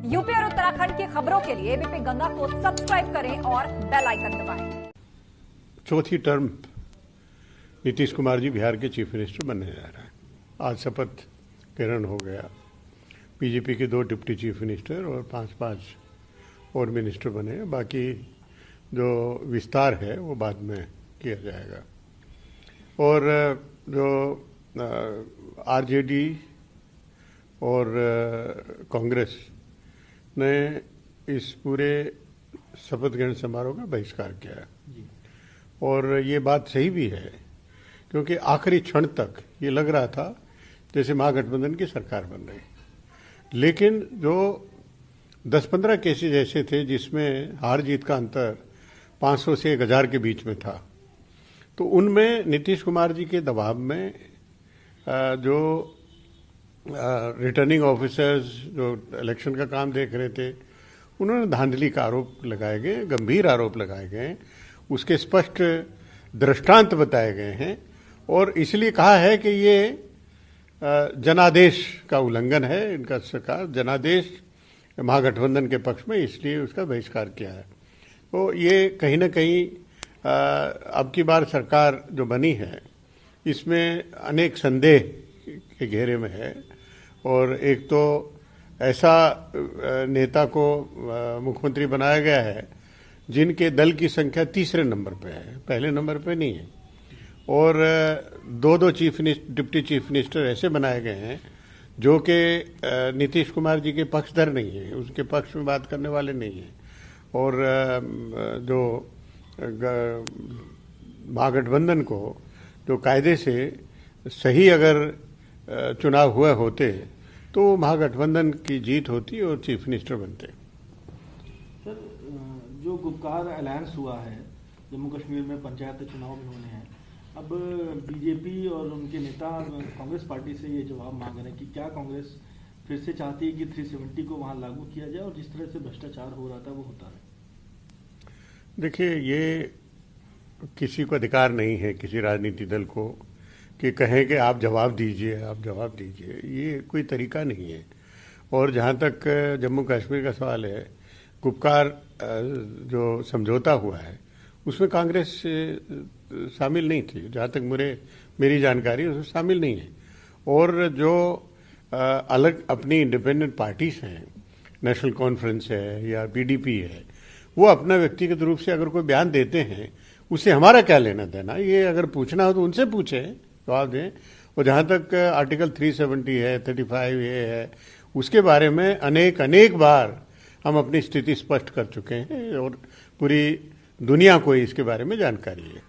UP और उत्तराखंड की खबरों के लिए एबीपी गंगा को सब्सक्राइब करें और बेल आइकन दबाएं। चौथी टर्म नीतीश कुमार जी बिहार के चीफ मिनिस्टर बनने जा रहे हैं। आज शपथ ग्रहण हो गया। बीजेपी के 2 डिप्टी चीफ मिनिस्टर और 5 और मिनिस्टर बने। बाकी जो विस्तार है वो बाद में किया जाएगा। और जो आरजेडी और कांग्रेस ने इस पूरे शपथ ग्रहण समारोह का बहिष्कार किया है। और ये बात सही भी है, क्योंकि आखिरी क्षण तक ये लग रहा था जैसे महागठबंधन की सरकार बन रही। लेकिन जो 10-15 केसेज ऐसे थे जिसमें हार जीत का अंतर 500 से 1000 के बीच में था, तो उनमें नीतीश कुमार जी के दबाव में जो रिटर्निंग ऑफिसर्स जो इलेक्शन का काम देख रहे थे, उन्होंने धांधली का आरोप लगाए गए, गंभीर आरोप लगाए गए, उसके स्पष्ट दृष्टांत बताए गए हैं। और इसलिए कहा है कि ये जनादेश का उल्लंघन है। इनका सरकार जनादेश महागठबंधन के पक्ष में, इसलिए उसका बहिष्कार किया है। तो ये कहीं ना कहीं अब की बार सरकार जो बनी है इसमें अनेक संदेह के घेरे में है। और एक तो ऐसा नेता को मुख्यमंत्री बनाया गया है जिनके दल की संख्या तीसरे नंबर पे है, पहले नंबर पे नहीं है। और 2 डिप्टी चीफ मिनिस्टर ऐसे बनाए गए हैं जो कि नीतीश कुमार जी के पक्षधर नहीं है, उसके पक्ष में बात करने वाले नहीं है। और जो महागठबंधन को जो कायदे से सही अगर चुनाव हुए होते तो महागठबंधन की जीत होती और चीफ मिनिस्टर बनते। सर, जो गुपकार अलायंस हुआ है, जम्मू कश्मीर में पंचायत चुनाव भी होने हैं, अब बीजेपी और उनके नेता कांग्रेस पार्टी से ये जवाब मांग रहे हैं कि क्या कांग्रेस फिर से चाहती है कि 370 को वहां लागू किया जाए और जिस तरह से भ्रष्टाचार हो रहा था वो होता रहे। देखिए, ये किसी को अधिकार नहीं है किसी राजनीतिक दल को कि कहें कि आप जवाब दीजिए, आप जवाब दीजिए। ये कोई तरीका नहीं है। और जहाँ तक जम्मू कश्मीर का सवाल है, गुपकार जो समझौता हुआ है उसमें कांग्रेस शामिल नहीं थी, जहाँ तक मेरी जानकारी उसमें शामिल नहीं है। और जो अलग अपनी इंडिपेंडेंट पार्टीज हैं, नेशनल कॉन्फ्रेंस है या पीडीपी है, वो अपना व्यक्तिगत रूप से अगर कोई बयान देते हैं उससे हमारा क्या लेना देना। ये अगर पूछना हो तो उनसे पूछें, जवाब दें। और जहाँ तक आर्टिकल 370 है, 35A है, उसके बारे में अनेक बार हम अपनी स्थिति स्पष्ट कर चुके हैं और पूरी दुनिया को इसके बारे में जानकारी है।